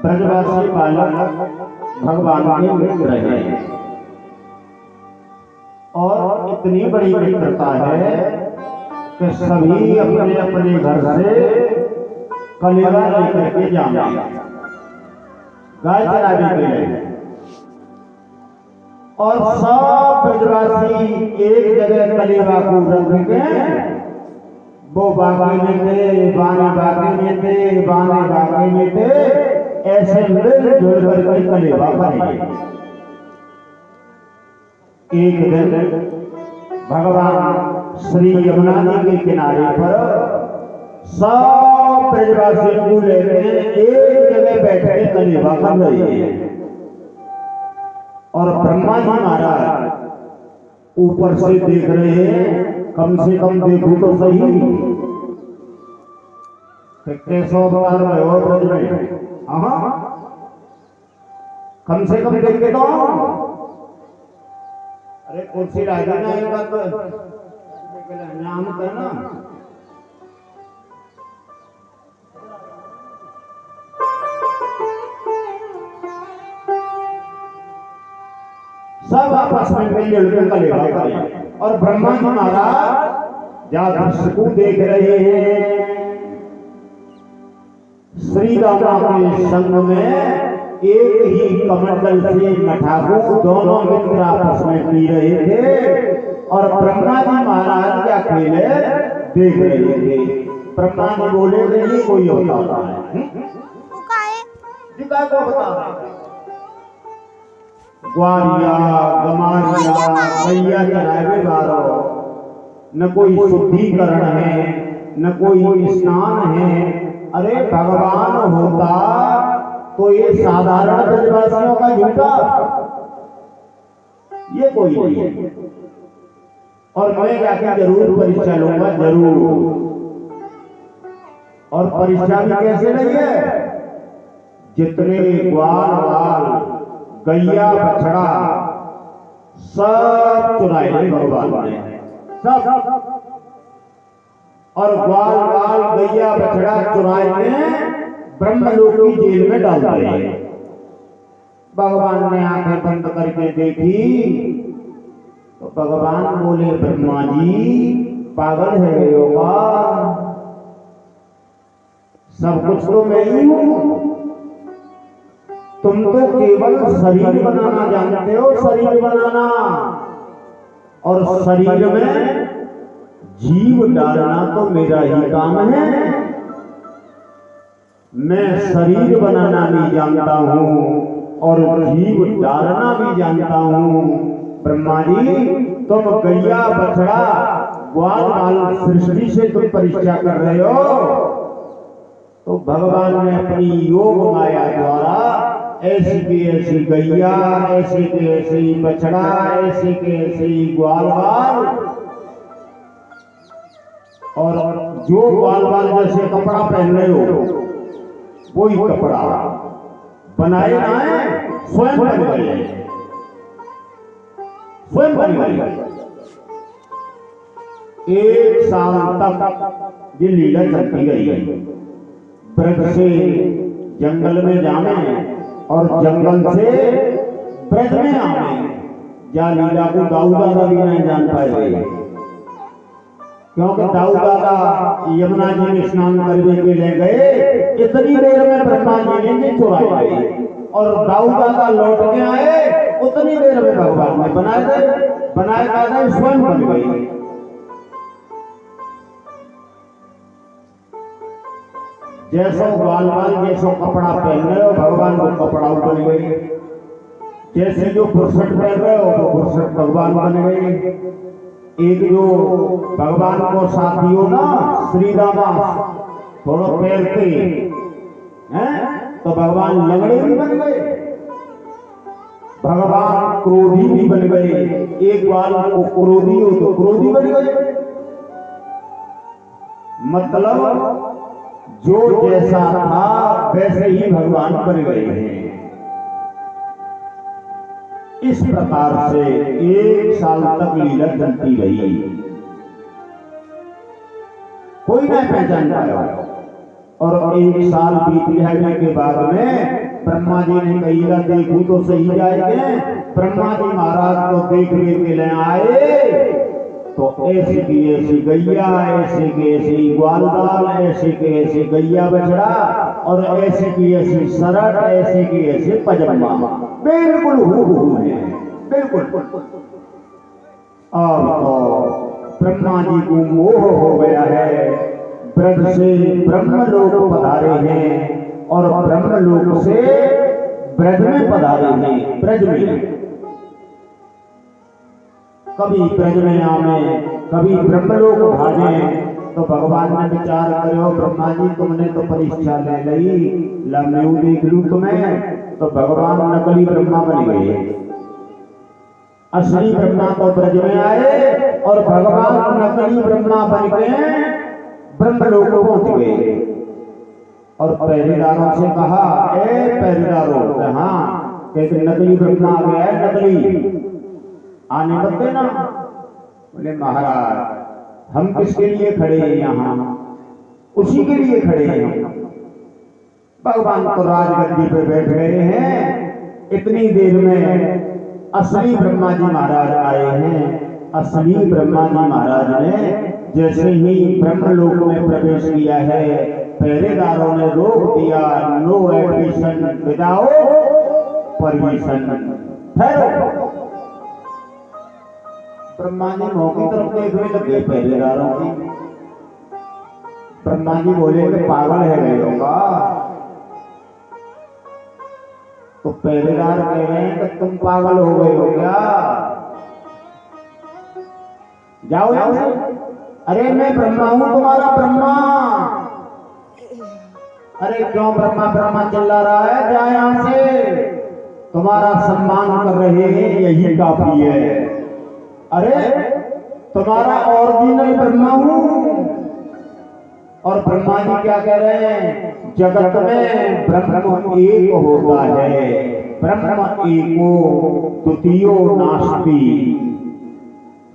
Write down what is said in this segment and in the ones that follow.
ब्रजवासी बालक भगवान के मित्र हैं और इतनी बड़ी मित्रता है कि सभी अपने अपने घर से कलेवा लेकर के जाएंगे गाय चराने के लिए, और सब ब्रजवासी एक जगह कलेवा को रख के वो बागे में थे, बाने बागे में थे, बाने बागे में थे, ऐसे मिलजुल कर कलेवा बनेंगे। एक दिन भगवान श्री यमुना जी के किनारे पर सब ब्रजवासी को लेकर एक जगह बैठ के कलेवा कर रहे हैं, और ब्रह्मा जी महाराज ऊपर से देख रहे हैं। कम से कम देखो तो सही, कैसो अवतार में हो ब्रज में, हाँ कम से कम देख के तो। अरे कुर्सी ला देना एक बात नाम करना। सब आपस में मिलजुल कलेवा करें, और ब्रह्मा जी महाराज जहाँ दृश्य को देख रहे हैं, श्री रामा के संग में एक ही कमंडल से मठा को दोनों मित्र आपस में पी रहे थे, और ब्रह्मा जी महाराज क्या खेले देख रहे थे। ब्रह्मा जी बोले नहीं कोई होता है, को बता ग्वारिया गमारिया गैया चरावे वालों, न कोई शुद्धिकरण है न कोई स्नान है। अरे भगवान होता तो ये साधारण ब्रजवासियों का झूठा, ये कोई नहीं है। और मैं जाके जरूर परीक्षा लूंगा, जरूर। और परीक्षा भी कैसे नहीं है, जितने ग्वाल वाल गैया बछड़ा सब चुराए भगवान ने, सब। और ग्वाल वाल गैया बछड़ा चुराए में ब्रह्मलोक की जेल में डाल दिए। भगवान ने आंखें बंद करके देखी तो भगवान बोले ब्रह्मा जी पागल है योगा, सब कुछ तो मैं ही हूं, तुम तो केवल शरीर बनाना जानते हो, शरीर बनाना, और शरीर में जीव डालना तो मेरा ही काम है। मैं शरीर बनाना भी जानता हूँ और जीव डालना भी जानता हूँ। ब्रह्मा जी तुम गैया बछड़ा ग्वाल बाल सृष्टि से तुम परीक्षा कर रहे हो, तो भगवान ने अपनी योग माया द्वारा ऐसी की ऐसी गैया, ऐसी की ऐसी बछड़ा, ऐसी की ऐसी ग्वाल बाल, और जो ग्वाल बाल जैसे कपड़ा पहन रहे हो वही कपड़ा बनाए ना है, स्वयं बन गए, स्वयं बन गए। एक साल तक ये लीला चलती गई। ब्रज से जंगल में जाने और जंगल से ब्रज में आने, या लीला को दाऊ दादा भी नहीं जान पाए, क्योंकि दाऊ दादा यमुना जी में स्नान करने के लिए गए, इतनी देर में ब्रह्मा जी ने चुराए, और दाऊ दादा लौट के आए, उतनी देर में भगवान ने बनाए दादा स्वयं बन गई। जैसो ग्वाल बाल जैसो कपड़ा पहन रहे हो भगवान को कपड़ा बन गई, जैसे जो फुर्सत पहन रहे हो वो फुर्सत भगवान बन गई। एक जो भगवान को साथियों ना श्री रामा थोड़ा पैरते हैं तो भगवान लंगड़े भी बन गए, भगवान क्रोधी भी बन गए। एक बार को क्रोधी हो तो क्रोधी बन गए। मतलब जो जैसा था वैसे ही भगवान बन गए हैं। इस प्रकार से एक साल तक लीला चलती रही, कोई नहीं पहचान पाया। और एक साल बीत जाने के बाद में ब्रह्मा जी ने कही देखू तो सही जाएंगे। ब्रह्मा जी महाराज को देखने के लिए आए तो ऐसी की ऐसी गैया, ऐसे की ऐसी ग्वालदाल, ऐसे की ऐसी गैया बछड़ा और ऐसे की ऐसी सरट, ऐसे की ऐसे पजम्मा, बिल्कुल हूबहू है, बिल्कुल। अब तो ब्रह्मा जी को मोह हो गया है, ब्रज से ब्रह्मलोक पधारे हैं और ब्रह्मलोक से ब्रज में पधारे हैं। ब्रज में कभी ब्रज में आवे, कभी ब्रह्मलोक भाजे। तो भगवान ने विचार करो, ब्रह्मा जी तुमने तो परीक्षा ले ली, लम्यू देख लू तुम्हें। तो भगवान नकली ब्रह्मा बन गए, असली ब्रह्मा तो ब्रज में आए और भगवान नकली ब्रह्मा बन के ब्रह्मलोक पहुंच गए। और पहरेदारों से कहा, ए पहरेदारों, हाँ कहते नकली ब्रह्मा आ गया है, नकली आने मत देना। बोले महाराज हम किसके लिए खड़े हैं यहाँ, उसी के लिए खड़े हैं। भगवान तो राजगद्दी पे बैठ गए हैं, इतनी देर में असली ब्रह्मा जी महाराज आए हैं। असली ब्रह्मा जी महाराज ने जैसे ही ब्रह्मलोक में प्रवेश किया है, पहरेदारों ने रोक दिया, no admission without permission. Brahma ji मुंह की तरफ देखने लगे पहरेदारों की। ब्रह्मा जी बोले कि पागल है वे लोग। तो पहरेदार कह रहे हैं कि तुम पागल हो गए हो क्या, जाओ यहाँ से। अरे मैं ब्रह्मा हूं, तुम्हारा ब्रह्मा। अरे क्यों ब्रह्मा ब्रह्मा चिल्ला रहा है, जा यहाँ से, तुम्हारा सम्मान कर रहे हैं यही काफी है। अरे तुम्हारा ओरिजिनल ब्रह्मा हूं। और ब्रह्मा जी क्या कह रहे हैं, जगत में ब्रह्म एक होता है, ब्रह्म एको द्वितीयो नास्ति।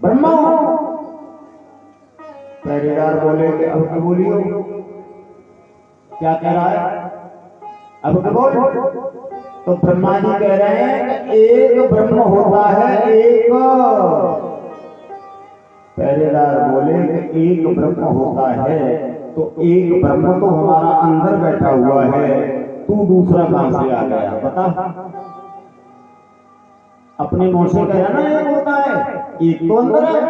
ब्रह्मा पहरेदार बोले कि अब क्या बोलियो, क्या कह रहा है, अब क्या बोल। तो ब्रह्मा जी कह रहे हैं कि एक ब्रह्म होता है, एक। पहरेदार बोले कि एक ब्रह्म होता है, तो एक ब्रह्म तो हमारा अंदर बैठा हुआ है, तू दूसरा कहां से आ गया बता। अपने मुंह से कह रहा ना एक होता है, एक तो अंदर है,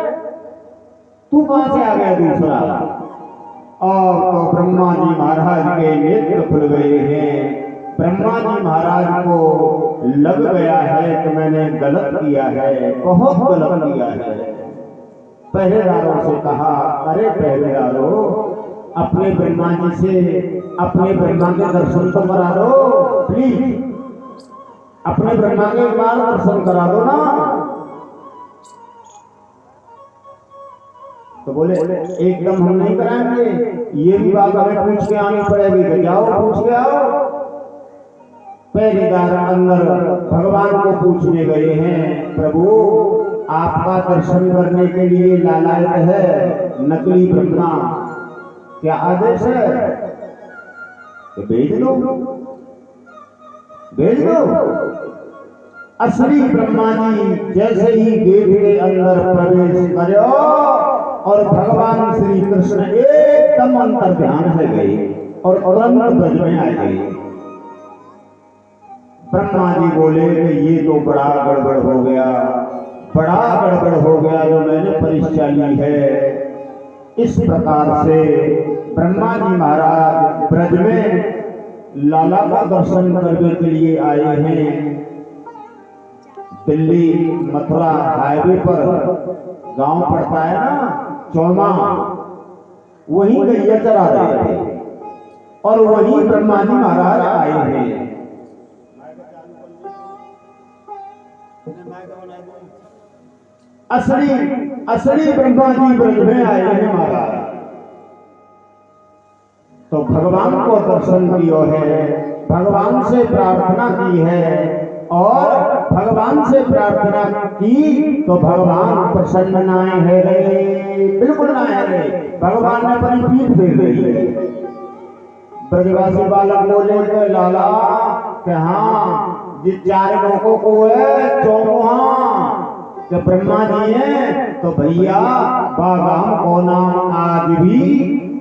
तू कहां से आ गया दूसरा। और तो ब्रह्मा जी महाराज के नेत्र खुल गए हैं। ब्रह्मा जी महाराज को लग गया है कि मैंने गलत किया है, बहुत गलत किया है। पहरेदारों से कहा, अरे पहरेदारों अपने ब्रह्मा जी से अपने ब्रह्मा के दर्शन तो करा दो प्लीज, अपने ब्रह्मा के एक बार दर्शन करा दो ना। तो बोले एकदम हम नहीं कराएंगे, ये भी बात हमें पूछ के आनी पड़ेगी। तो जाओ पूछ के आओ। पहरेदार अंदर भगवान को पूछने गए हैं, प्रभु आपका दर्शन करने के लिए लालायत है नकली ब्रह्मा, क्या आदेश है। तो भेज दो, भेज दो। असली ब्रह्मा जी जैसे ही गेट के अंदर प्रवेश करो और भगवान श्री कृष्ण एकदम अंतर ध्यान हो गए और तुरंत ब्रज में आ गए। ब्रह्मा जी बोले कि ये तो बड़ा गड़बड़ हो गया, बड़ा गड़बड़ हो गया जो मैंने परीक्षा ली है। इस प्रकार से ब्रह्मा जी महाराज ब्रज में लाला का दर्शन करने के लिए आए हैं। दिल्ली मथुरा हाईवे पर गांव पड़ता है ना चौमा, वहीं गैया चरा रहे थे और वहीं ब्रह्मा जी महाराज आए हैं। असली ब्रह्मा जी ब्रज में आए हैं महाराज। तो भगवान को दर्शन किया है, भगवान से प्रार्थना की है और भगवान से प्रार्थना की तो भगवान प्रसन्न ना है रे, बिल्कुल ना है रे। भगवान ने अपनी पीठ फेर दी। ब्रजवासी बालक बोले कि लाला कि हाँ जिस 4 लोगों को है चौमुहा कि ब्रह्मा जी हैं तो भैया बागाम को नाम आज भी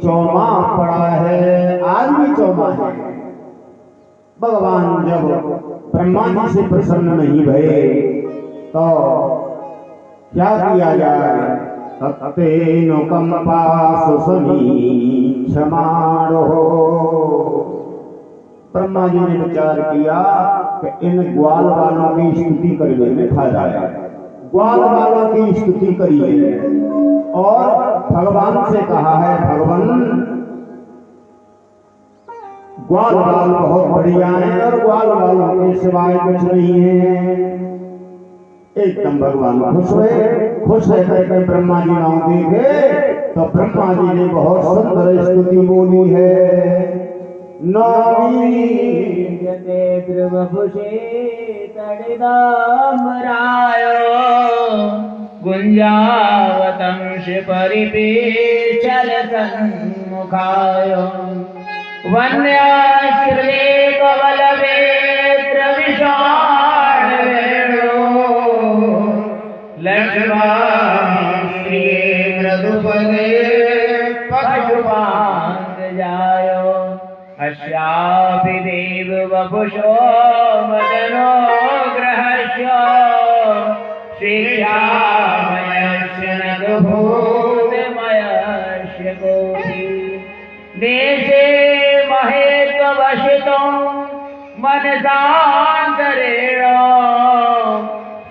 चौमा पड़ा है, आज भी चौमा है। भगवान जब ब्रह्मा जी से प्रसन्न नहीं भये तो क्या किया जाए? तत्तेनो कंपा सुसमी क्षमाणो। ब्रह्मा जी ने विचार किया कि इन ग्वाल वालों की स्तुति करने में फायदा है। ग्वाल वालों की स्तुति करिए और भगवान से कहा है भगवान ग्वाल वाल बहुत बढ़िया है और ग्वाल वालों के सिवाय कुछ नहीं है। एकदम भगवान खुश है कहकर ब्रह्मा जी नाम देखे तो ब्रह्मा जी ने बहुत सुंदर स्तुति बोली है। जते ध्रुवभुषे तडिदामरायो गुंजावतंश परिपेचल सन्मुखायो वन्याश्रले कवलवेत्र विशाल वेणो लक्ष्माश्रिये मृदुपदे पशुपांग जायो अस्यापि देव वपुषो मदनो ग्रहस्य श्रीश्यामयस्य नगभूतमयस्य गोपी देशे महेत्ववशितं मनसान्तरेण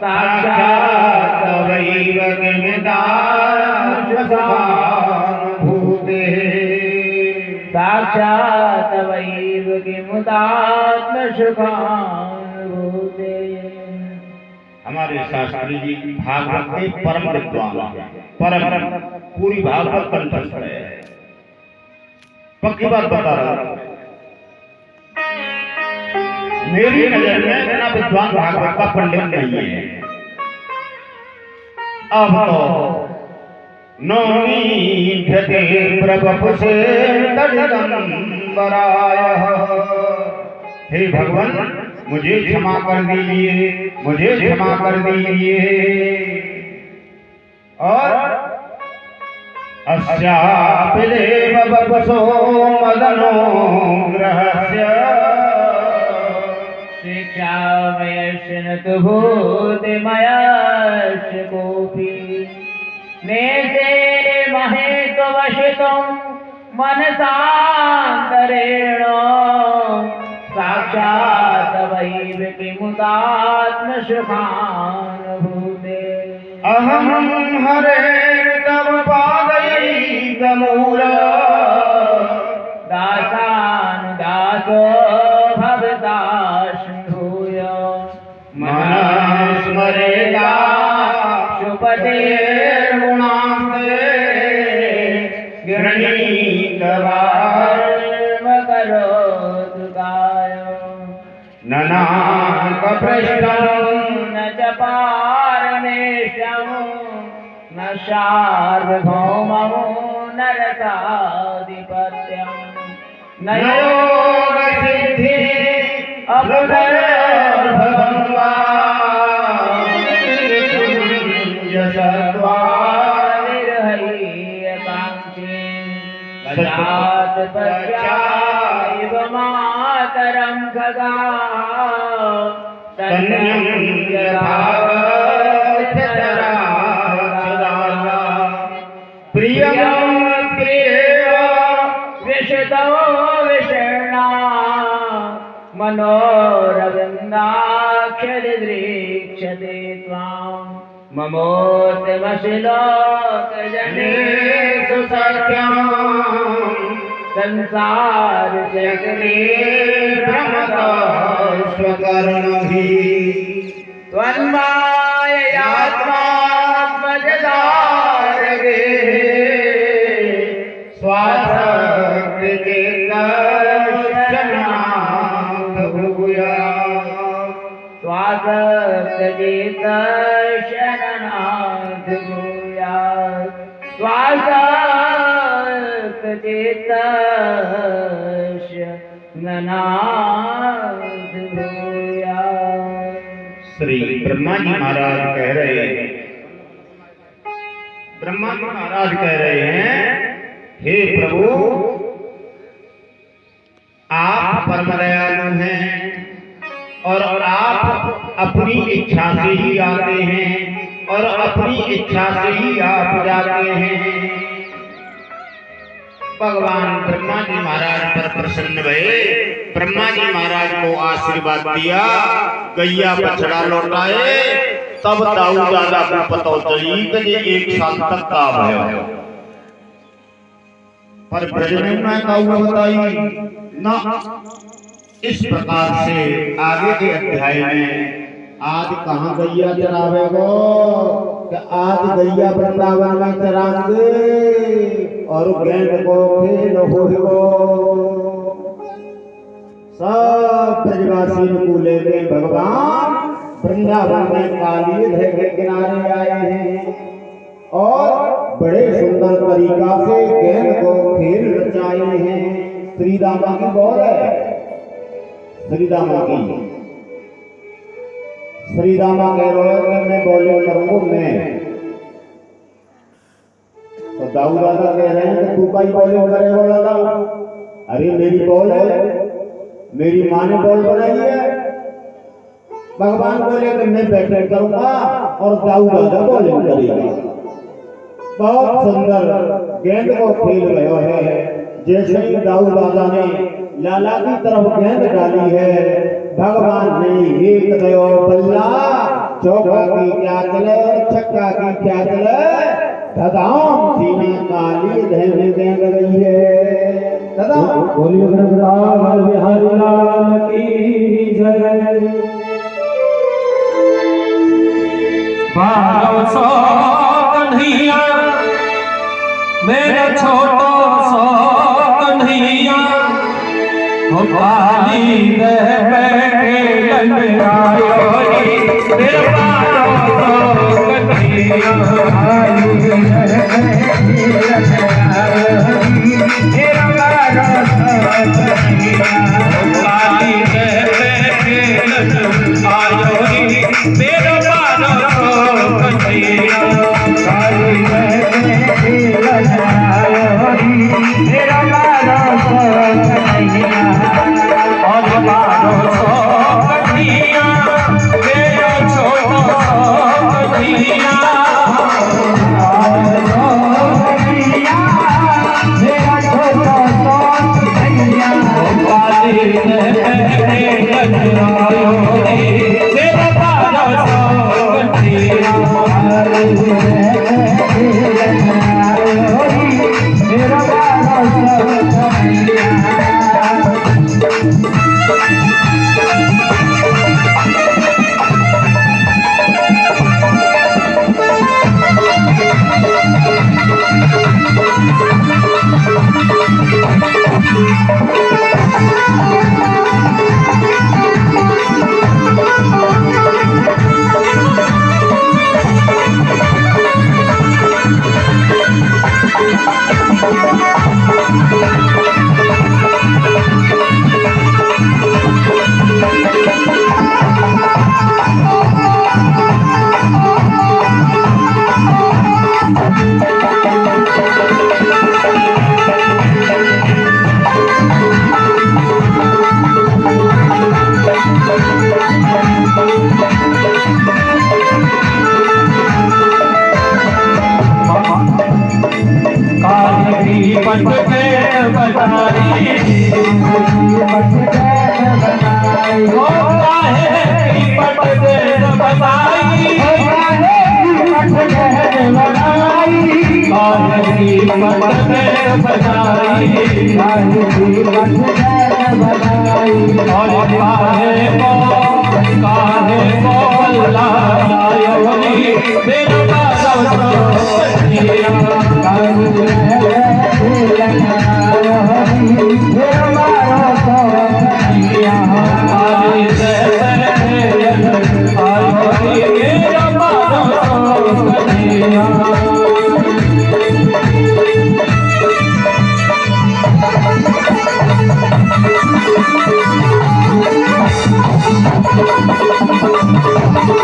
साक्षात् तवैव किमुदात्मसुखानुभूते साक्षात् तवैव किमुदात्मसुखानुभूते। हमारे शास्त्री जी भागवत के परम विद्वान, परम पूरी भागवत कंठस्थ है। पक्की बात बता रहा हूं, मेरी नजर में इतना विद्वान भागवत का पंडित नहीं है। अब तो नौमीध्यते प्रभपुषे तडिदंबराय। हे भगवान मुझे क्षमा कर दीजिए, मुझे क्षमा कर दीजिए। और अस्यापि देव वपुषो मदनो ग्रहस्य शिक्षामयस्य न तु भूतिमयस्य कोऽपि नेते महेत्ववशितं मनसान्तरेण साक्षात् तवैव किमुदात्मसुखानुभूते। अहं हरे तव पादैकमूल दासानुदासो भवताशूय मनस्मरेता शुभतेर्गुणास्ते गृणीतवार्म करोतु गाय ननाकपृष्ठं न च पारमेशं न सार्वभौमं न रसाधिपत्यं न योगसिद्धि अपदर्भवं वा यशद्वारिर्हय्यकाङ्क्षी पश्चात् पश्चादिव मातरं खगा तन्यं प्रियं प्रियेव विशतो विषण्णा मनोरविन्दाक्षरिदृक्षते त्वां ममोत्तमशिलोकजनेषु सख्यम् संसारचक्रे भ्रमतस्वकर्णभिः त्वन्माययात्मात्मजदारगे स्वासक्तचेतशरणाथ भूयात् स्वासक्तचेतशरणाथ भूयात्। श्री ब्रह्मा जी महाराज कह रहे हैं, ब्रह्मा जी महाराज कह रहे हैं, हे प्रभु आप परम दयालु हैं और आप अपनी इच्छा से ही आते हैं और अपनी इच्छा से ही आप जाते हैं। भगवान ब्रह्मा जी महाराज पर प्रसन्न भये, ब्रह्मा जी महाराज को आशीर्वाद दिया, गैया बछड़ा लौटाए। तब दाऊ दादा को पता चली कि ये 1 साल तक का भयो, पर ब्रज में ना दाऊ बताई ना। इस प्रकार से आगे के अध्याय में आज कहाँ गैया चरावे गो, कि आज गैया वृंदावन में चरांगे और गेंद को खेल हो सब ब्रजवासी को लेके भगवान वृंदावन में काली धर के किनारे आए हैं और बड़े सुंदर तरीका से गेंद को खेल रचाए हैं। श्री रामा की बोल है, श्री रामा की, श्री रामा कह रहे हैं मैं बोले करूंगा मैं, तो दाऊ दादा कह रहे हैं कि तू का ही बोले करे बोला दाऊ। अरे मेरी बॉल है, मेरी माँ ने बॉल बनाई है। भगवान बोले कि मैं बैटिंग करूंगा और दाऊ दादा बॉलिंग करेगा। बहुत सुंदर गेंद को खेल रहे हैं। जैसे ही दाऊ दादा ने लाला की तरफ गेंद डाली है, भगवान ने एक दयो बल्ला, चौका की क्या चले, छक्का की क्या चले, धदाम सीना काली धैर्य गेंद गई है। दादा बोलिए वृंदावन बिहारी लाल की जय। 1200 कन्हैया मेरा छोटा सा कन्हैया, हो काली दे बैठे लंगायो मेरा 1200 कन्हैया, काली दे बैठे लंगायो मेरा 1200 कन्हैया, काली मेरा 1200 कन्हैया और 1200 कन्हैया मेरा छोटा सा कन्हैया, 1200 कन्हैया मेरा छोटा सा कन्हैया, काली मेरा 1200 कन्हैया, मेरा 1200 कन्हैया। पट के बताई हो काहे की पट के बताई, काहे की पट के बताई, काहे की पट के बताई, काहे की पट के बताई, और काहे को लायो नी मेरा 1200 कन्हैया, Thank you.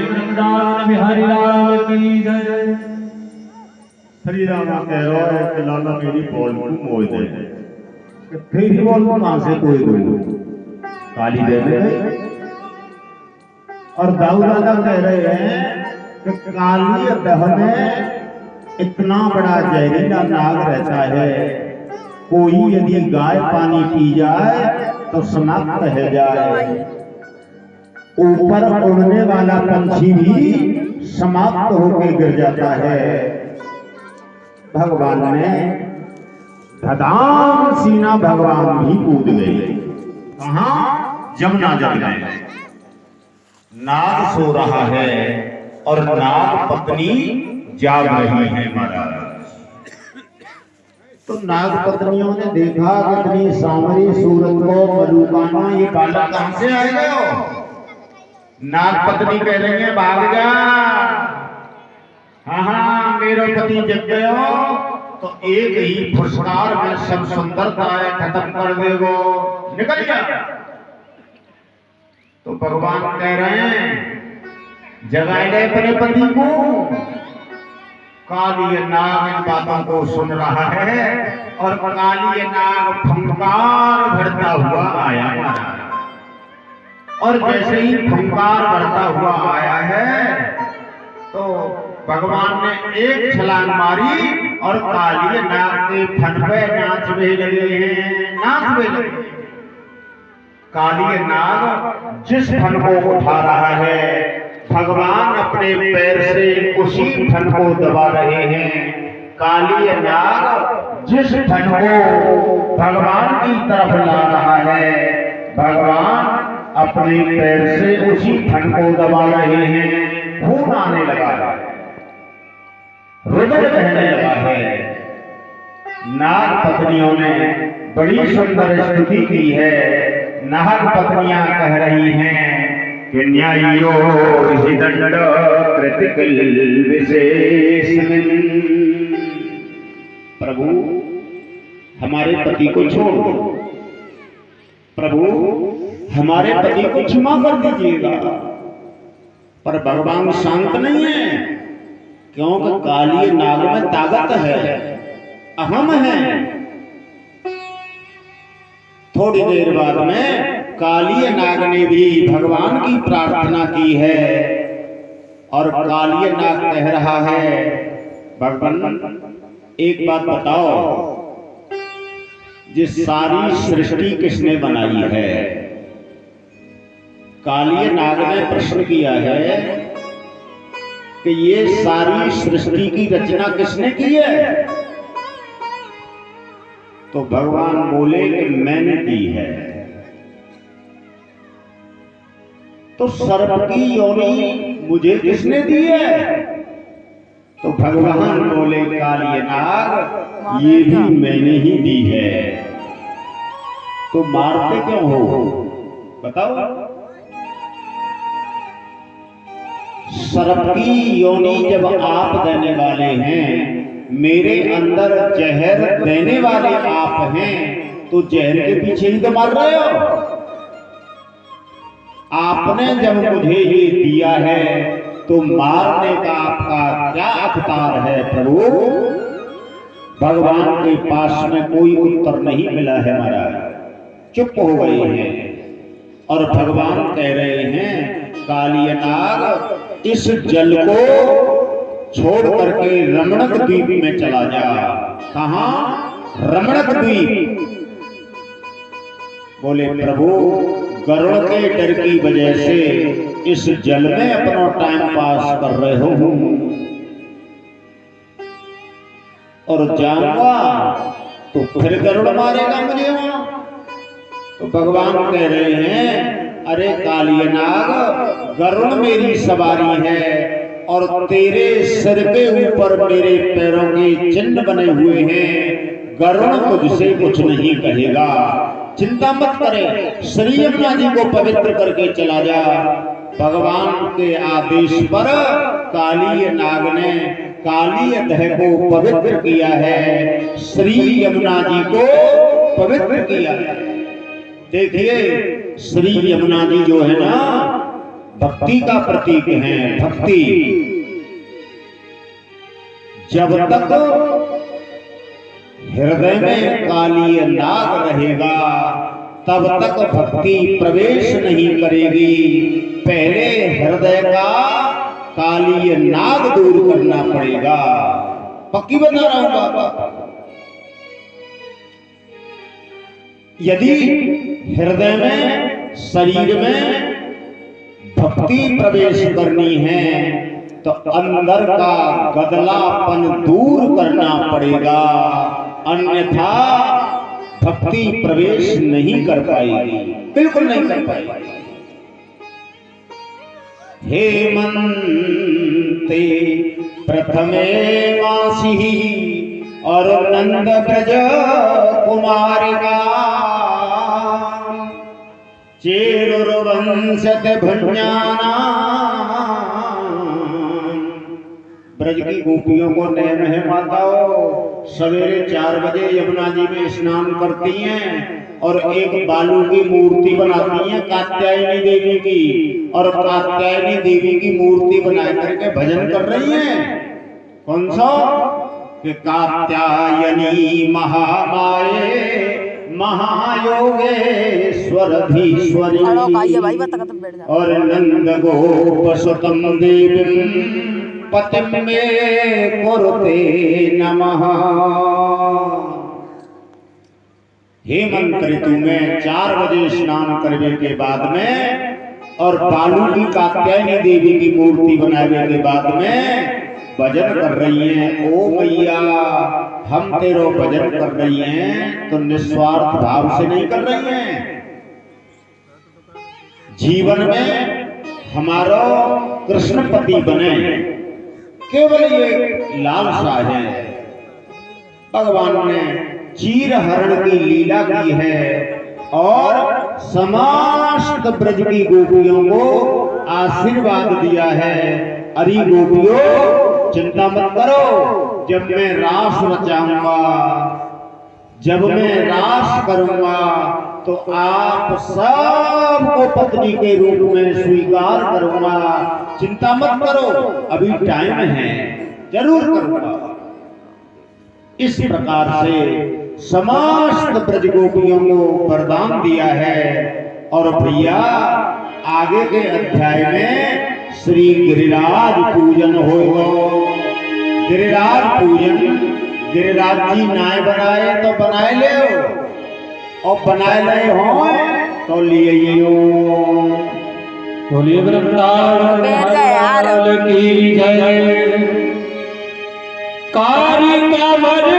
वृंदावन बिहारी लाल की जय। श्री राम कह रहा है कि लाला मेरी बॉल को मोड़ दे। फिर ही बॉल को कहां से कोई काली दे दे। और दाऊ राजा कह रहे हैं कि काली दह में इतना बड़ा जहरीला नाग रहता है, कोई यदि गाय पानी पी जाए तो समाप्त रह जाए। ऊपर उड़ने वाला पंछी भी समाप्त होकर गिर जाता है। भगवान ने धदाम सीना भगवान भी कूद गए। कहां? जमुना जल में। नाग सो रहा है और नाग पत्नी जाग रही है महाराज। तो नाग पत्नियों ने देखा कितनी सांवरी सूरत को, मलूकाना, ये बालक कहां से आए गए हो? नाग पत्नी कह रही है भाग जा। हाँ मेरे पति जग गए हो तो एक ही फुसकार में सब सुंदरता खत्म कर देगो, निकल जा। तो भगवान कह रहे हैं जगा ले अपने पति को। काली नाग इन बातों को सुन रहा है और काली नाग फंकार भरता हुआ आया और जैसे ही फंकार भरता हुआ आया है तो भगवान ने एक छलांग मारी और काली नाग के फन पे नाचने लगे हैं, नाचने लगे। काली नाग जिस फन को उठा रहा है भगवान अपने पैर से उसी फन को दबा रहे हैं। काली नाग जिस फन को भगवान की तरफ ला रहा है भगवान अपने पैर से उसी फन को दबा रहे हैं। खून आने लगा है, रुदन कहने लगा है। नाग पत्नियों ने बड़ी सुंदर स्तुति की है। नाग पत्नियां कह रही हैं कि न्यायो हि दंड कृतिकल विशेषण। प्रभु हमारे पति को छोड़ दो, प्रभु हमारे पति को क्षमा कर दीजिएगा। पर भगवान शांत नहीं है, क्योंकि काली नाग में ताकत है, अहम है। थोड़ी देर बाद में काली नाग ने भी भगवान की प्रार्थना की है और काली नाग कह रहा है भगवान एक बात बताओ, जिस सारी सृष्टि किसने बनाई है? काली नाग ने प्रश्न किया है कि ये सारी सृष्टि की रचना किसने की है? तो भगवान बोले कि मैंने की है। तो सर्प की योनि मुझे किसने दी है? तो भगवान बोले काली नाग ये भी मैंने ही दी है। तो मारते क्यों हो बताओ? सर्प की योनि जब आप देने वाले हैं, मेरे अंदर जहर देने वाले आप हैं, तो जहर के पीछे ही तो मार रहे हो। आपने जब मुझे ये दिया है तो मारने का आपका क्या अवतार है प्रभु? भगवान के पास में कोई उत्तर नहीं मिला है महाराज, चुप हो गए हैं। और भगवान कह रहे हैं काली नाग इस जल को छोड़ करके रमणक द्वीप में चला जा। कहां? रमणक द्वीप। बोले प्रभु गरुड़ के डर की वजह से इस जल में अपना टाइम पास कर रहे हो और जाऊंगा तो फिर गरुड़ मारेगा मुझे वहां। तो भगवान कह रहे हैं अरे काली नाग गरुड़ मेरी सवारी है और तेरे सिर के ऊपर मेरे पैरों के चिन्ह बने हुए हैं। गरुड़ तुझसे कुछ नहीं कहेगा, चिंता मत करे। श्री यमुना जी को पवित्र करके चला जा। भगवान के आदेश पर काली नाग ने काली दह को पवित्र किया है, श्री यमुना जी को पवित्र किया है। देखिए श्री यमुना जी जो है ना भक्ति का प्रतीक है। भक्ति जब तक हृदय में काली नाग रहेगा तब तक भक्ति प्रवेश नहीं करेगी। पहले हृदय का काली नाग दूर करना पड़ेगा। पक्की बता रहा हूं बाबा। यदि हृदय में शरीर में भक्ति प्रवेश करनी है तो अंदर का गदलापन दूर करना पड़ेगा, अन्यथा भक्ति प्रवेश नहीं कर पाएगी, बिल्कुल नहीं कर पाएगी। हेमंते प्रथमे वासी और नंद ब्रज कुमारिका चेरुर्वंशत भुञ्जाना। ब्रज की गोपियों को नेम है माताओं, सवेरे 4 बजे यमुना जी में स्नान करती हैं और एक बालू की मूर्ति बनाती हैं कात्यायनी देवी की, और कात्यायनी देवी की मूर्ति बना करके भजन कर रही हैं। कौन सा? कि कात्यायनी महामाये महायोगेश्वरधीश्वरी और नंद गोप सुतम देवी पतिम में कुरुते नमः। हेमंत ऋतु में 4 बजे स्नान करने के बाद में और बालू की कात्यायनी देवी की मूर्ति बनाने के बाद में भजन कर रही हैं। ओ मैया हम तेरो भजन कर रही हैं तो निस्वार्थ भाव से नहीं कर रही हैं। जीवन में हमारा कृष्णपति बने, केवल ये लालसा है। भगवान ने चीर हरण की लीला की है और समस्त ब्रज की गोपियों को आशीर्वाद दिया है। अरे गोपियों चिंता मत करो, जब मैं रास रचाऊंगा, जब मैं रास करूंगा तो आप सबको पत्नी के रूप में स्वीकार करूंगा। चिंता मत करो, अभी टाइम है, जरूर करूंगा। इस प्रकार से समस्त ब्रज गोपियों को वरदान दिया है। और भैया आगे के अध्याय में श्री गिरिराज पूजन होगा। गिरिराज पूजन, गिरिराज जी नाय बनाए तो बनाए ले और बनाए ले हो तो लिए बोलिए वृंदावन की जय। कारिका बारे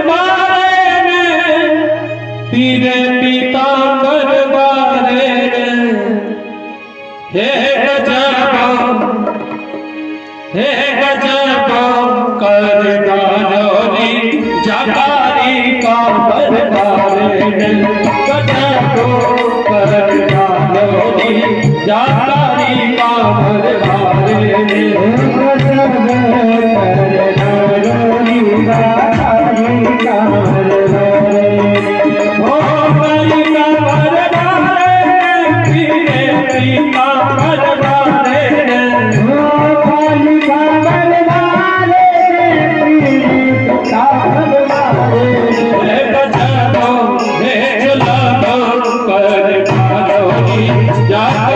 पीर पीतांबर बारे हे गजब कर दानोरी जाकारी का बरबारे गजब कर दानोरी जाकारी का बरबारे गजब कर दानोरी जाकारी का बरबारे ओ बलि का बरबारे पीरे पीता बरबारे Jai